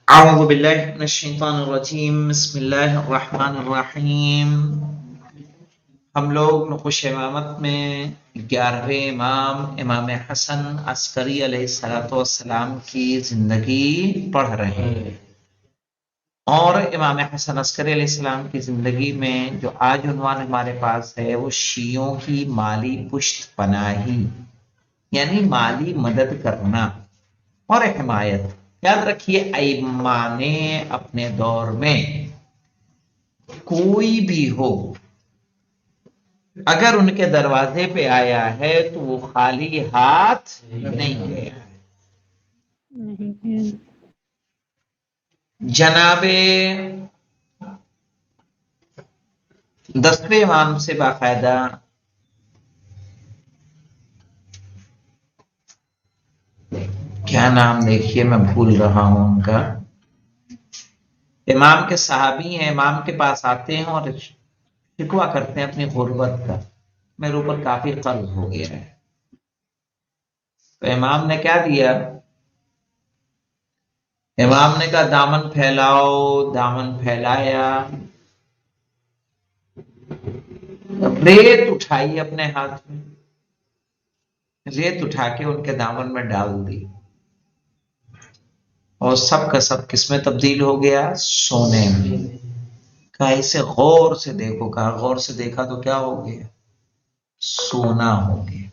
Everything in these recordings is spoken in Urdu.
اعوذ باللہ من الشیطان الرجیم بسم اللہ الرحمن الرحیم۔ ہم لوگ نقوش امامت میں 11ویں امام امام حسن عسکری علیہ السلام کی زندگی پڑھ رہے ہیں، اور امام حسن عسکری علیہ السلام کی زندگی میں جو آج عنوان ہمارے پاس ہے وہ شیعوں کی مالی پشت پناہی، یعنی مالی مدد کرنا اور حمایت۔ یاد رکھیے ائمہ نے اپنے دور میں کوئی بھی ہو اگر ان کے دروازے پہ آیا ہے تو وہ خالی ہاتھ نہیں گیا ہے۔ جناب 10ویں امام سے باقاعدہ کیا نام دیکھیے میں بھول رہا ہوں ان کا، امام کے صحابی ہیں، امام کے پاس آتے ہیں اور شکوہ کرتے ہیں اپنی غربت کا، میرے اوپر کافی قرض ہو گیا ہے۔ تو امام نے کیا دیا؟ امام نے کہا دامن پھیلاؤ، دامن پھیلایا، ریت اٹھائی اپنے ہاتھ میں، ریت اٹھا کے ان کے دامن میں ڈال دی، اور سب کا سب کس میں تبدیل ہو گیا؟ سونے میں۔ کہا اسے غور سے دیکھو، کہا غور سے دیکھا تو کیا ہو گیا؟ سونا ہو گیا۔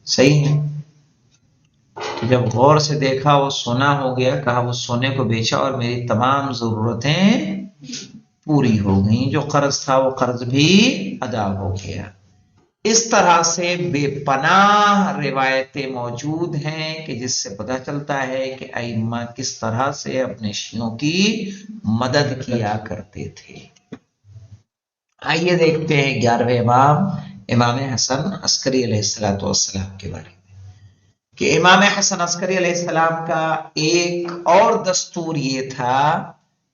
صحیح ہے؟ تو جب غور سے دیکھا وہ سونا ہو گیا، کہا وہ سونے کو بیچا اور میری تمام ضرورتیں پوری ہو گئیں، جو قرض تھا وہ قرض بھی ادا ہو گیا۔ اس طرح سے بے پناہ روایتیں موجود ہیں کہ جس سے پتہ چلتا ہے کہ ائمہ کس طرح سے اپنے شیعوں کی مدد کیا کرتے تھے۔ آئیے دیکھتے ہیں 11ویں امام امام حسن عسکری علیہ السلام کے بارے میں کہ امام حسن عسکری علیہ السلام کا ایک اور دستور یہ تھا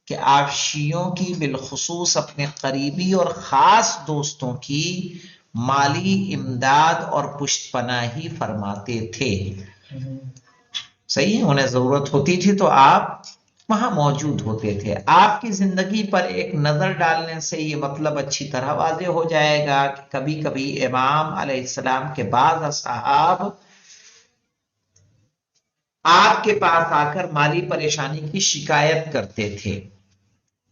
کہ آپ شیعوں کی بالخصوص اپنے قریبی اور خاص دوستوں کی مالی امداد اور پشت پناہی فرماتے تھے۔ صحیح ہے؟ انہیں ضرورت ہوتی تھی تو آپ وہاں موجود ہوتے تھے۔ آپ کی زندگی پر ایک نظر ڈالنے سے یہ مطلب اچھی طرح واضح ہو جائے گا کہ کبھی کبھی امام علیہ السلام کے بعض اصحاب آپ کے پاس آ کر مالی پریشانی کی شکایت کرتے تھے۔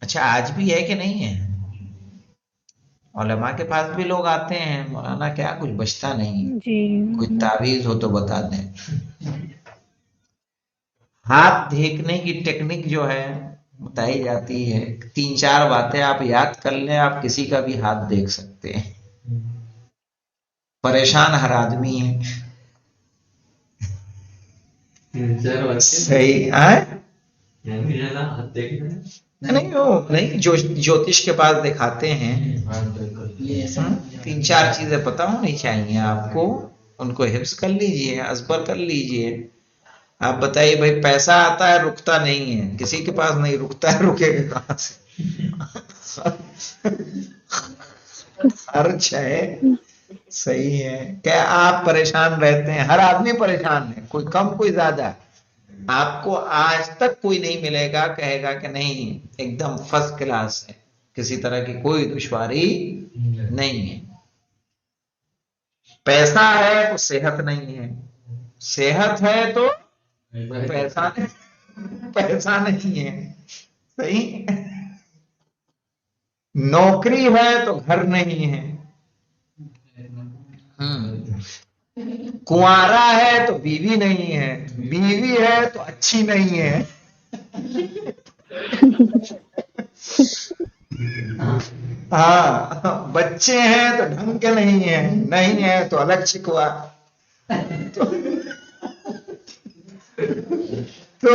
اچھا آج بھی ہے کہ نہیں ہے؟ علماء کے پاس بھی لوگ آتے ہیں، مولانا کیا کچھ بچتا نہیں، کوئی تعویذ ہو تو بتا دیں۔ ہاتھ دیکھنے کی ٹیکنیک جو ہے بتائی جاتی ہے، 3-4 باتیں آپ یاد کر لیں، آپ کسی کا بھی ہاتھ دیکھ سکتے ہیں۔ پریشان ہر آدمی ہے، صحیح ہے؟ نہیں جو جوتش کے پاس دکھاتے ہیں، 3-4 چیزیں پتہ ہونی چاہیے آپ کو، ان کو حفظ کر لیجئے، ازبر کر لیجئے۔ آپ بتائیے بھائی پیسہ آتا ہے رکتا نہیں ہے، کسی کے پاس نہیں رکتا ہے، رکے گا کہاں سے؟ خرچ ہے، صحیح ہے کہ آپ پریشان رہتے ہیں، ہر آدمی پریشان ہے، کوئی کم کوئی زیادہ۔ آپ کو آج تک کوئی نہیں ملے گا کہے گا کہ نہیں ایک دم فرسٹ کلاس ہے، کسی طرح کی کوئی دشواری نہیں ہے۔ پیسہ ہے تو صحت نہیں ہے، صحت ہے تو پیسہ نہیں ہے، صحیح؟ نوکری ہے تو گھر نہیں ہے، کنوارا ہے تو بیوی نہیں ہے، بیوی ہے تو اچھی نہیں ہے، ہاں بچے ہیں تو ڈھنگ کے نہیں ہیں، نہیں ہے تو الگ شکوا۔ تو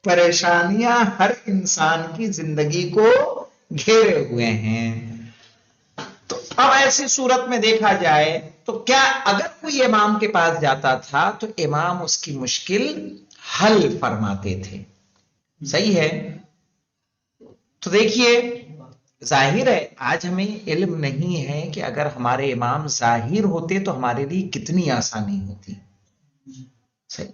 پریشانیاں ہر انسان کی زندگی کو گھیرے ہوئے ہیں۔ تو اب ایسی صورت میں دیکھا جائے تو کیا اگر کوئی امام کے پاس جاتا تھا تو امام اس کی مشکل حل فرماتے تھے، صحیح ہے؟ تو دیکھیے ظاہر ہے آج ہمیں علم نہیں ہے کہ اگر ہمارے امام ظاہر ہوتے تو ہمارے لیے کتنی آسانی ہوتی، صحیح؟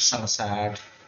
67।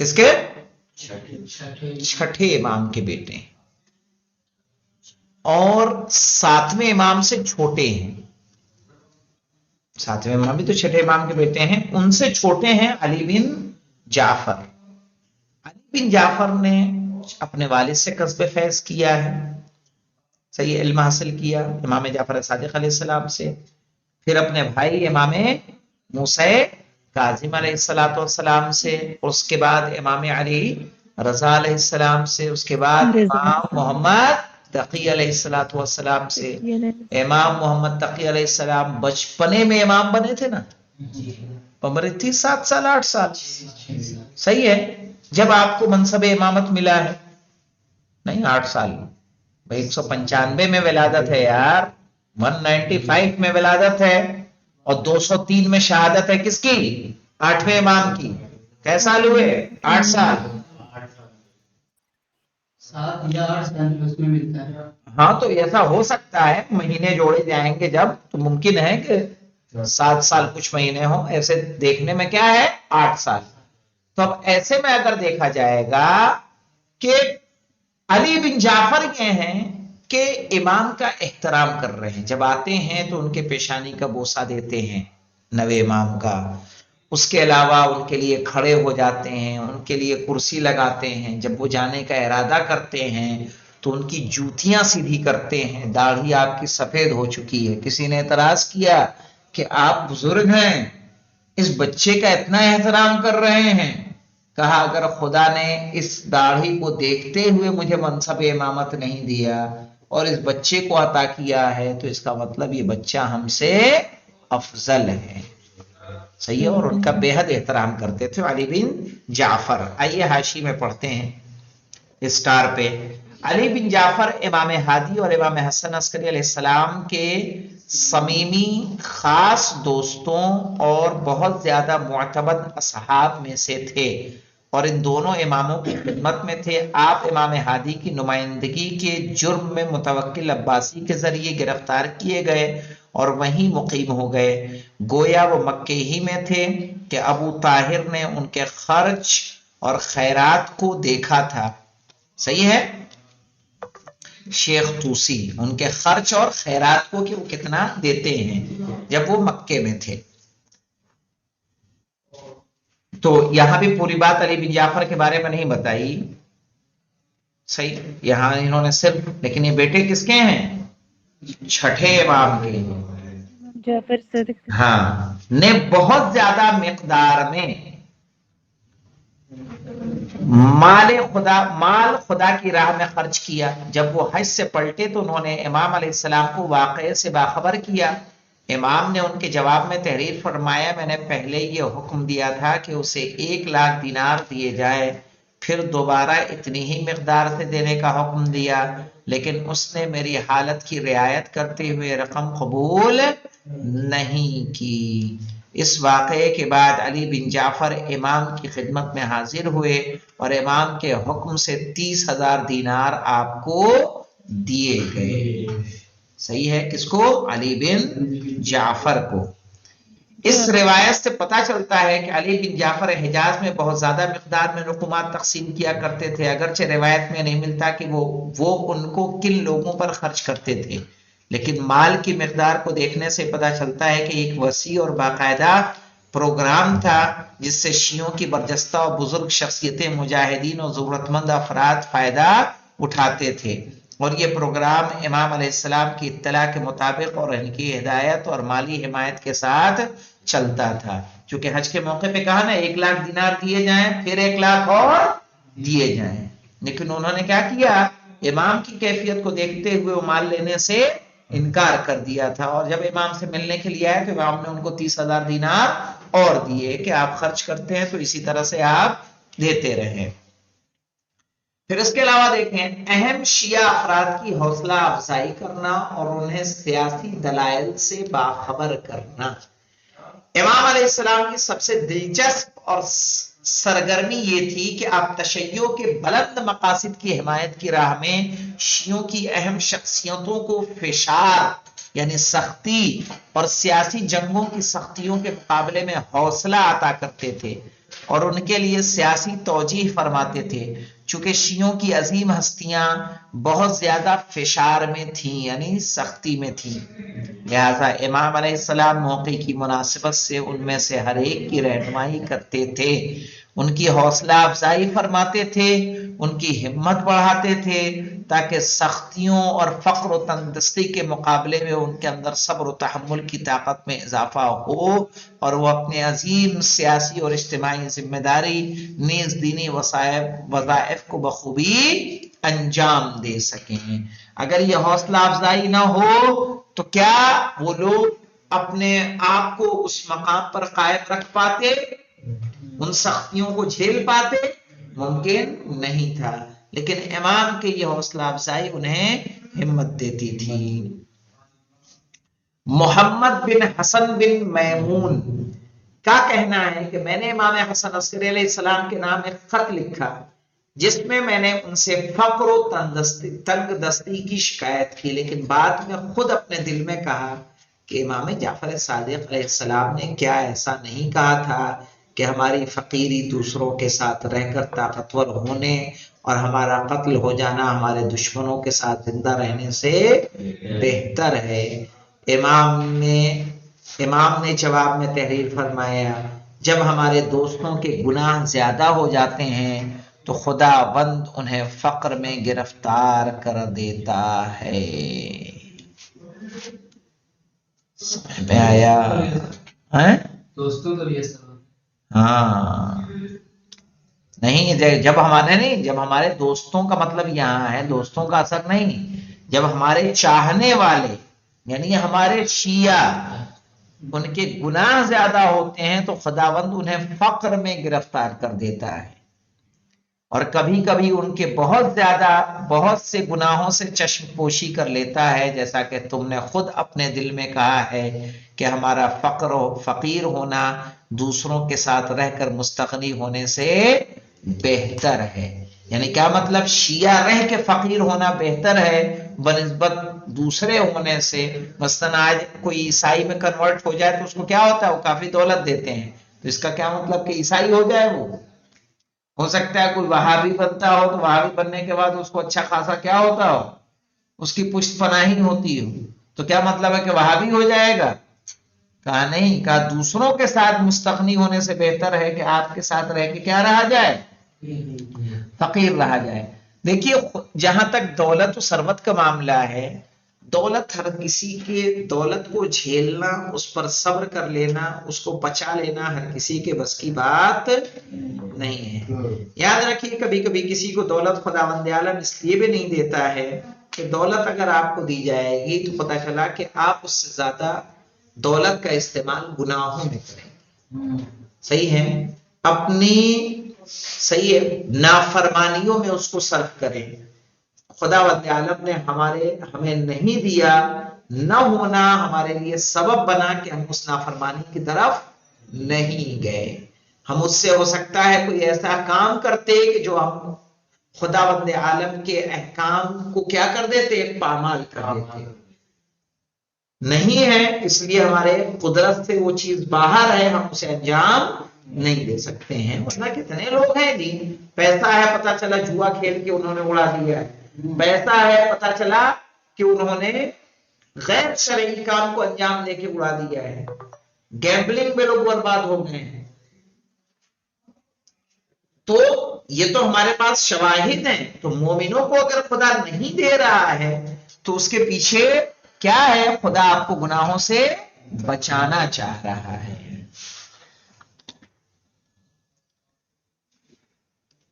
کس کے؟ چھٹے امام کے بیٹے ہیں، اور ساتویں امام سے چھوٹے ہیں. ساتویں امام بھی تو چھٹے امام کے بیٹے ہیں، ان سے چھوٹے ہیں علی بن جعفر. علی بن جعفر نے اپنے والد سے قصب فیض کیا ہے، صحیح علم حاصل کیا امام جعفر صادق علیہ السلام سے، پھر اپنے بھائی امام موسیٰ کاظم علیہ السلام سے، اس کے بعد امام علی رضا علیہ السلام سے، اس کے بعد امام محمد تقی علیہ السلام سے. امام محمد تقی علیہ السلام بچپنے میں امام بنے تھے نا، عمر تھی 7 سال 8 سال، صحیح ہے، جب آپ کو منصب امامت ملا ہے. نہیں 8 سال، 195 میں ولادت ہے یار، 195 میں ولادت ہے، اور 203 میں شہادت ہے کس کی؟ 8ویں امام کی. کیسے سال ہوئے؟ 8 سال. 7 یا 8 سال اس میں ملتا ہے. ہاں تو ایسا ہو سکتا ہے، مہینے جوڑے جائیں گے جب تو ممکن ہے کہ 7 سال کچھ مہینے ہوں، ایسے دیکھنے میں کیا ہے 8 سال. تو اب ایسے میں اگر دیکھا جائے گا کہ علی بن جعفر یہ ہیں کہ امام کا احترام کر رہے ہیں، جب آتے ہیں تو ان کے پیشانی کا بوسہ دیتے ہیں نوے امام کا، اس کے علاوہ ان کے لیے کھڑے ہو جاتے ہیں، ان کے لیے کرسی لگاتے ہیں، جب وہ جانے کا ارادہ کرتے ہیں تو ان کی جوتیاں سیدھی کرتے ہیں. داڑھی آپ کی سفید ہو چکی ہے، کسی نے اعتراض کیا کہ آپ بزرگ ہیں اس بچے کا اتنا احترام کر رہے ہیں، کہا اگر خدا نے اس داڑھی کو دیکھتے ہوئے مجھے منصب امامت نہیں دیا اور اس بچے کو عطا کیا ہے تو اس کا مطلب یہ بچہ ہم سے افضل ہے. صحیح ہے، اور ان کا بے حد احترام کرتے تھے علی بن جعفر. آئیے حاشی میں پڑھتے ہیں اسٹار پہ. علی بن جعفر امام ہادی اور امام حسن عسکری علیہ السلام کے صمیمی خاص دوستوں اور بہت زیادہ معتمد اصحاب میں سے تھے، اور ان دونوں اماموں کی خدمت میں تھے. آپ امام ہادی کی نمائندگی کے جرم میں متوکل عباسی کے ذریعے گرفتار کیے گئے اور وہیں مقیم ہو گئے. گویا وہ مکے ہی میں تھے کہ ابو طاہر نے ان کے خرچ اور خیرات کو دیکھا تھا. صحیح ہے، شیخ توسی ان کے خرچ اور خیرات کو کہ وہ کتنا دیتے ہیں جب وہ مکے میں تھے. تو یہاں بھی پوری بات علی بن جعفر کے بارے میں نہیں بتائی، صحیح، یہاں انہوں نے صرف، لیکن یہ بیٹے کس کے ہیں؟ چھٹے امام کے. جعفر صادق ہاں، نے بہت زیادہ مقدار میں مال خدا کی راہ میں خرچ کیا. جب وہ حج سے پلٹے تو انہوں نے امام علیہ السلام کو واقعے سے باخبر کیا. امام نے ان کے جواب میں تحریر فرمایا میں نے پہلے یہ حکم دیا تھا کہ اسے 1,00,000 دینار دیے جائے، پھر دوبارہ اتنی ہی مقدار سے دینے کا حکم دیا، لیکن اس نے میری حالت کی رعایت کرتے ہوئے رقم قبول نہیں کی. اس واقعے کے بعد علی بن جعفر امام کی خدمت میں حاضر ہوئے اور امام کے حکم سے 30,000 دینار آپ کو دیے گئے. صحیح ہے، کس کو؟ علی بن جعفر کو. اس روایت سے پتہ چلتا ہے کہ علی بن جعفر حجاز میں بہت زیادہ مقدار میں رقومات تقسیم کیا کرتے تھے، اگرچہ روایت میں نہیں ملتا کہ وہ ان کو کن لوگوں پر خرچ کرتے تھے، لیکن مال کی مقدار کو دیکھنے سے پتہ چلتا ہے کہ ایک وسیع اور باقاعدہ پروگرام تھا جس سے شیعوں کی برجستہ اور بزرگ شخصیتیں، مجاہدین اور ضرورت مند افراد فائدہ اٹھاتے تھے، اور یہ پروگرام امام علیہ السلام کی اطلاع کے مطابق اور ان کی ہدایت اور مالی حمایت کے ساتھ چلتا تھا. چونکہ حج کے موقع پہ کہا نا 1,00,000 دینار دیے جائیں، پھر 1,00,000 اور دیے جائیں، لیکن انہوں نے کیا کیا؟ امام کی کیفیت کو دیکھتے ہوئے وہ مال لینے سے انکار کر دیا تھا، اور جب امام سے ملنے کے لیے آئے تو امام نے ان کو 30,000 دینار اور دیے کہ آپ خرچ کرتے ہیں تو اسی طرح سے آپ دیتے رہیں. پھر اس کے علاوہ دیکھیں، اہم شیعہ افراد کی حوصلہ افزائی کرنا اور انہیں سیاسی دلائل سے باخبر کرنا. امام علیہ السلام کی سب سے دلچسپ اور سرگرمی یہ تھی کہ آپ تشیع کے بلند مقاصد کی حمایت کی راہ میں شیعوں کی اہم شخصیتوں کو فشار یعنی سختی اور سیاسی جنگوں کی سختیوں کے مقابلے میں حوصلہ عطا کرتے تھے. اور ان کے لیے سیاسی توجیہ فرماتے تھے. چونکہ شیعوں کی عظیم ہستیاں بہت زیادہ فشار میں تھیں، یعنی سختی میں تھیں، لہذا امام علیہ السلام موقع کی مناسبت سے ان میں سے ہر ایک کی رہنمائی کرتے تھے، ان کی حوصلہ افزائی فرماتے تھے، ان کی ہمت بڑھاتے تھے، تاکہ سختیوں اور فقر و تندرستی کے مقابلے میں ان کے اندر صبر و تحمل کی طاقت میں اضافہ ہو، اور وہ اپنے عظیم سیاسی اور اجتماعی ذمہ داری نیز دینی وظائف کو بخوبی انجام دے سکیں. اگر یہ حوصلہ افزائی نہ ہو تو کیا وہ لوگ اپنے آپ کو اس مقام پر قائم رکھ پاتے، ان سختیوں کو جھیل پاتے؟ ممکن نہیں تھا. لیکن امام کے یہ حوصلہ افزائی انہیں ہمت دیتی تھی. محمد بن حسن بن میمون کا کہنا ہے کہ میں نے امام حسن عسکری علیہ السلام کے نام ایک خط لکھا جس میں میں نے ان سے فقر و تنگ دستی کی شکایت کی، لیکن بعد میں خود اپنے دل میں کہا کہ امام جعفر صادق علیہ السلام نے کیا ایسا نہیں کہا تھا کہ ہماری فقیری دوسروں کے ساتھ رہ کر طاقتور ہونے اور ہمارا قتل ہو جانا ہمارے دشمنوں کے ساتھ زندہ رہنے سے بہتر ہے. امام نے جواب میں تحریر فرمایا، جب ہمارے دوستوں کے گناہ زیادہ ہو جاتے ہیں تو خدا بند انہیں فقر میں گرفتار کر دیتا ہے. سمجھ میں آیا؟ دوستوں کا بھی ایسا ہاں نہیں، جب ہمارے دوستوں کا مطلب یہاں ہے دوستوں کا اثر نہیں، جب ہمارے چاہنے والے یعنی ہمارے شیعہ ان کے گناہ زیادہ ہوتے ہیں تو خداوند انہیں فقر میں گرفتار کر دیتا ہے، اور کبھی کبھی ان کے بہت سے گناہوں سے چشم پوشی کر لیتا ہے، جیسا کہ تم نے خود اپنے دل میں کہا ہے کہ ہمارا فقیر ہونا دوسروں کے ساتھ رہ کر مستغنی ہونے سے بہتر ہے. یعنی کیا مطلب؟ شیعہ رہ کے فقیر ہونا بہتر ہے بنسبت دوسرے ہونے سے. مثلا آج کوئی عیسائی میں کنورٹ ہو جائے تو اس کو کیا ہوتا ہے؟ وہ کافی دولت دیتے ہیں، تو اس کا کیا مطلب کہ عیسائی ہو جائے؟ وہ ہو سکتا ہے کوئی وہابی بنتا ہو تو وہابی بننے کے بعد اس کو اچھا خاصا کیا ہوتا ہو، اس کی پشت پناہی ہوتی ہو، تو کیا مطلب ہے کہ وہابی ہو جائے گا؟ کہا نہیں، کہا دوسروں کے ساتھ مستغنی ہونے سے بہتر ہے کہ آپ کے ساتھ رہ کے کیا رہا جائے؟ فقیر رہا جائے. دیکھیے جہاں تک دولت و ثروت کا معاملہ ہے، دولت ہر کسی کے دولت کو جھیلنا، اس پر صبر کر لینا، اس کو بچا لینا ہر کسی کے بس کی بات نہیں ہے. یاد رکھیے کبھی کبھی کسی کو دولت خداوند عالم اس لیے بھی نہیں دیتا ہے کہ دولت اگر آپ کو دی جائے گی تو پتہ چلا کہ آپ اس سے زیادہ دولت کا استعمال گناہوں میں کریں. صحیح ہے، اپنی صحیح ہے نافرمانیوں میں اس کو صرف کریں. خداوند عالم نے ہمیں نہیں دیا، نہ ہونا ہمارے لیے سبب بنا کہ ہم اس نافرمانی کی طرف نہیں گئے. ہم اس سے ہو سکتا ہے کوئی ایسا کام کرتے کہ جو ہم خداوند عالم کے احکام کو کیا کر دیتے؟ پامال کر دیتے. نہیں ہے اس لیے ہمارے قدرت سے وہ چیز باہر ہے، ہم اسے انجام نہیں دے سکتے ہیں. ورنہ کتنے لوگ ہیں جی، پیسہ ہے پتہ چلا جوا کھیل کے انہوں نے اڑا دیا ہے، پیسہ ہے پتہ چلا کہ انہوں نے غیر شرعی کام کو انجام دے کے اڑا دیا ہے، گیمبلنگ میں لوگ برباد ہو گئے ہیں. تو یہ تو ہمارے پاس شواہد ہیں. تو مومنوں کو اگر خدا نہیں دے رہا ہے تو اس کے پیچھے کیا ہے؟ خدا آپ کو گناہوں سے بچانا چاہ رہا ہے.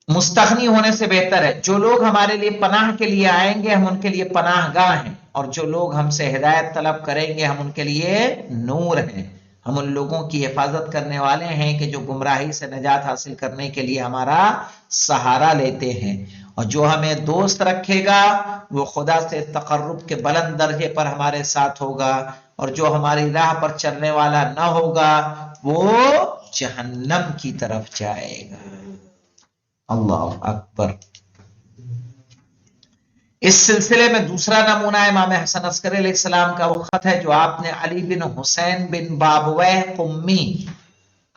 مستغنی ہونے سے بہتر ہے. جو لوگ ہمارے لیے پناہ کے لیے آئیں گے ہم ان کے لیے پناہ گاہ ہیں، اور جو لوگ ہم سے ہدایت طلب کریں گے ہم ان کے لیے نور ہیں. ہم ان لوگوں کی حفاظت کرنے والے ہیں کہ جو گمراہی سے نجات حاصل کرنے کے لیے ہمارا سہارا لیتے ہیں. اور جو ہمیں دوست رکھے گا وہ خدا سے تقرب کے بلند درجے پر ہمارے ساتھ ہوگا، اور جو ہماری راہ پر چلنے والا نہ ہوگا وہ جہنم کی طرف جائے گا. اللہ اکبر. اس سلسلے میں دوسرا نمونہ امام حسن عسکری علیہ السلام کا وہ خط ہے جو آپ نے علی بن حسین بن بابویہ قمی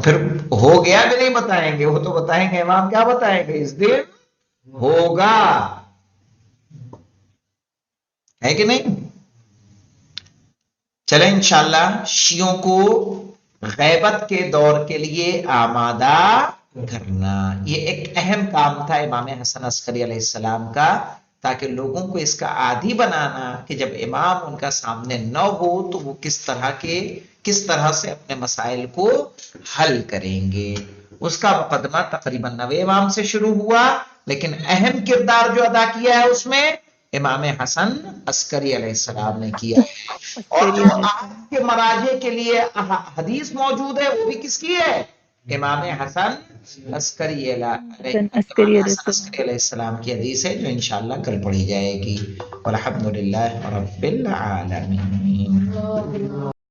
پھر ہو گیا کہ نہیں بتائیں گے؟ وہ تو بتائیں گے امام، کیا بتائیں گے؟ اس دن ہوگا، ہے کہ نہیں؟ چلیں انشاءاللہ شیعوں کو غیبت کے دور کے لیے آمادہ کرنا، یہ ایک اہم کام تھا امام حسن عسکری علیہ السلام کا، تاکہ لوگوں کو اس کا عادی بنانا کہ جب امام ان کا سامنے نہ ہو تو وہ کس طرح سے اپنے مسائل کو حل کریں گے۔ اس کا مقدمہ تقریباً 90 امام سے شروع ہوا، لیکن اہم کردار جو ادا کیا ہے اس میں امام حسن عسکری علیہ السلام نے کیا ہے۔ اور عسکری جو علیہ آج السلام، کے مراجع کے لیے حدیث موجود ہے وہ بھی کس کی ہے؟ امام حسن عسکری عسکری علیہ السلام۔ علیہ السلام کی حدیث ہے، جو انشاءاللہ کل پڑھی جائے گی۔ والحمدللہ رب العالمین۔